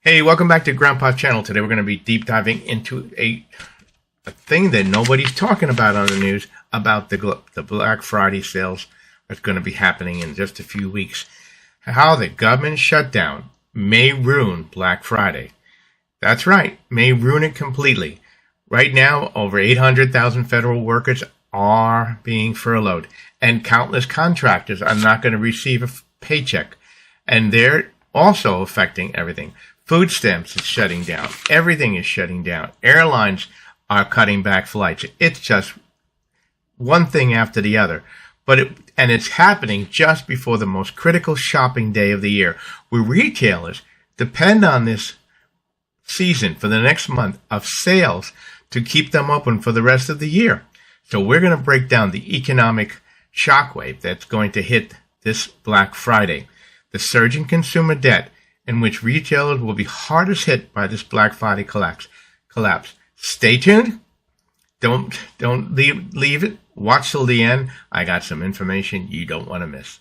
Hey, welcome back to Grandpa's channel. Today we're going to be deep diving into a thing that nobody's talking about on the news about the Black Friday sales that's going to be happening in just a few weeks. How the government shutdown may ruin Black Friday. That's right, may ruin it completely. Right now, over 800,000 federal workers are being furloughed, and countless contractors are not going to receive a paycheck, and they're also affecting everything. Food stamps is shutting down. Everything is shutting down. Airlines are cutting back flights. It's just one thing after the other. And it's happening just before the most critical shopping day of the year, where retailers depend on this season for the next month of sales to keep them open for the rest of the year. So we're going to break down the economic shockwave that's going to hit this Black Friday, the surging consumer debt, in which retailers will be hardest hit by this Black Friday collapse. Stay tuned. Don't leave it. Watch till the end. I got some information you don't want to miss.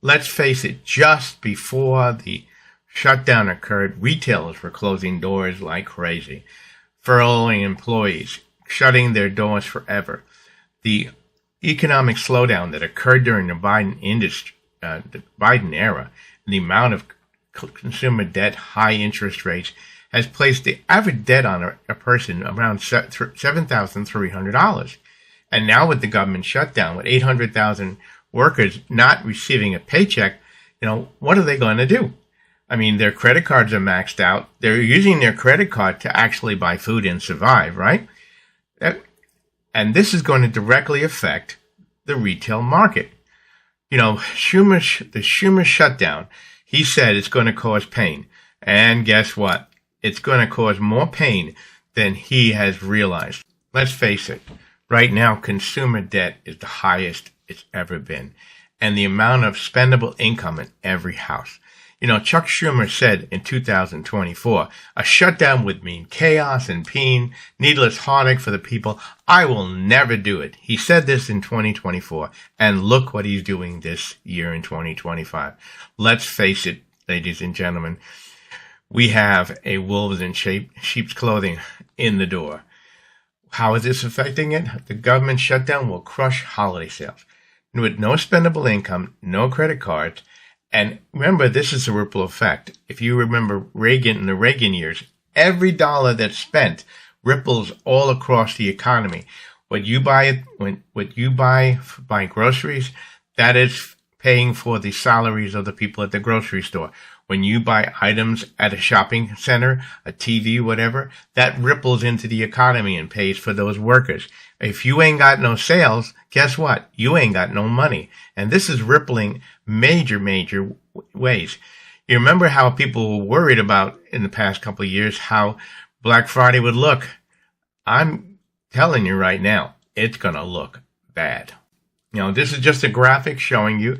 Let's face it, just before the shutdown occurred, retailers were closing doors like crazy, furloughing employees, shutting their doors forever. The economic slowdown that occurred during the Biden era, and the amount of consumer debt, high interest rates, has placed the average debt on a person around $7,300. And now with the government shutdown, with 800,000 workers not receiving a paycheck, what are they going to do? I mean, their credit cards are maxed out. They're using their credit card to actually buy food and survive, right? And this is going to directly affect the retail market. The Schumer shutdown, he said it's going to cause pain. And guess what? It's going to cause more pain than he has realized. Let's face it. Right now, consumer debt is the highest it's ever been. And the amount of spendable income in every house. Chuck Schumer said in 2024, a shutdown would mean chaos and pain, needless heartache for the people. I will never do it. He said this in 2024, and look what he's doing this year in 2025. Let's face it, ladies and gentlemen, we have a wolves in sheep's clothing in the door. How is this affecting it? The government shutdown will crush holiday sales. With no spendable income, no credit cards, and remember, this is a ripple effect. If you remember Reagan in the Reagan years, every dollar that's spent ripples all across the economy. What you buy groceries, that is paying for the salaries of the people at the grocery store. When you buy items at a shopping center, a TV, whatever, that ripples into the economy and pays for those workers. If you ain't got no sales, guess what? You ain't got no money. And this is rippling major ways. You remember how people were worried about in the past couple of years how Black Friday would look. I'm telling you right now, it's going to look bad. This is just a graphic showing you,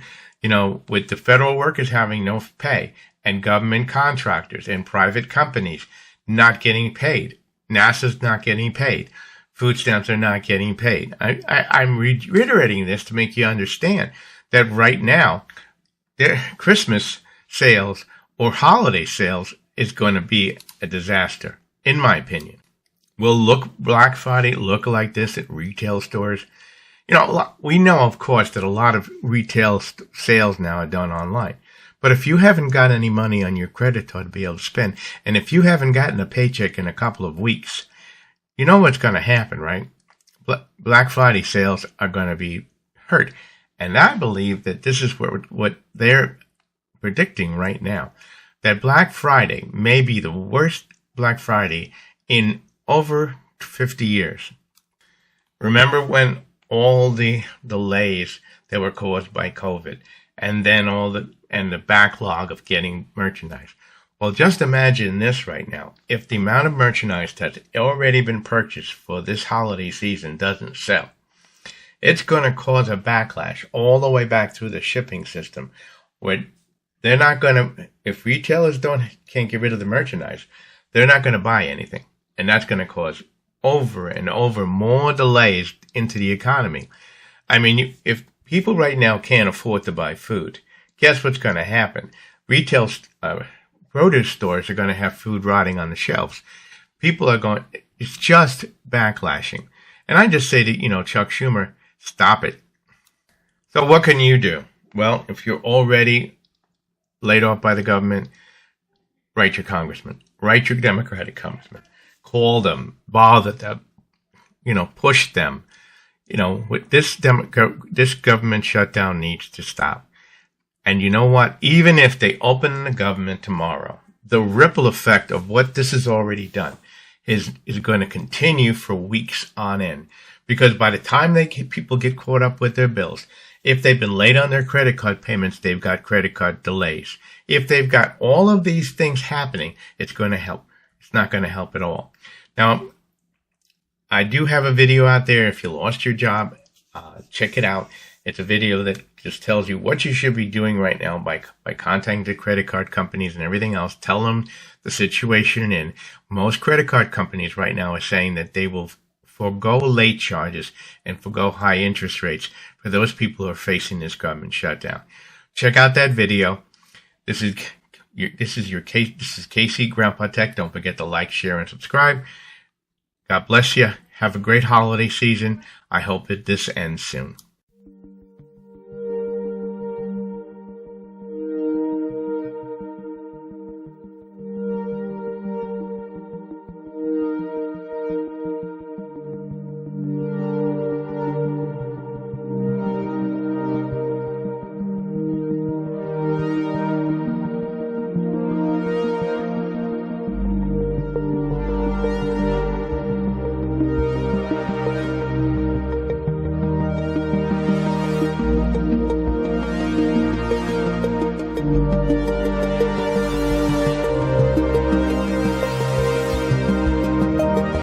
with the federal workers having no pay and government contractors and private companies not getting paid. NASA's not getting paid. Food stamps are not getting paid. I'm reiterating this to make you understand that right now, their Christmas sales or holiday sales is going to be a disaster, in my opinion. Will Black Friday look like this at retail stores? We know, of course, that a lot of retail sales now are done online. But if you haven't got any money on your credit card to be able to spend, and if you haven't gotten a paycheck in a couple of weeks, you know what's going to happen, right? Black Friday sales are going to be hurt. And I believe that this is what they're predicting right now, that Black Friday may be the worst Black Friday in over 50 years. Remember when all the delays that were caused by COVID, and then the backlog of getting merchandise. Well, just imagine this right now. If the amount of merchandise that's already been purchased for this holiday season doesn't sell, it's going to cause a backlash all the way back through the shipping system, where they're not going to, if retailers can't get rid of the merchandise, they're not going to buy anything. And that's going to cause over and over more delays into the economy. I mean, if people right now can't afford to buy food. Guess what's going to happen? Retail produce stores are going to have food rotting on the shelves. People are going, it's just backlashing. And I just say to, Chuck Schumer, stop it. So what can you do? Well, if you're already laid off by the government, write your congressman, write your Democratic congressman, call them, bother them, push them. With this government shutdown needs to stop. And you know what? Even if they open the government tomorrow, the ripple effect of what this has already done is going to continue for weeks on end. Because by the time people get caught up with their bills, if they've been late on their credit card payments, they've got credit card delays. If they've got all of these things happening, it's going to help. It's not going to help at all. Now, I do have a video out there. If you lost your job, check it out. It's a video that just tells you what you should be doing right now by contacting the credit card companies and everything else. Tell them the situation. And most credit card companies right now are saying that they will forego late charges and forego high interest rates for those people who are facing this government shutdown. Check out that video. This is Casey Grandpa Tech. Don't forget to like, share, and subscribe. God bless you. Have a great holiday season. I hope that this ends soon.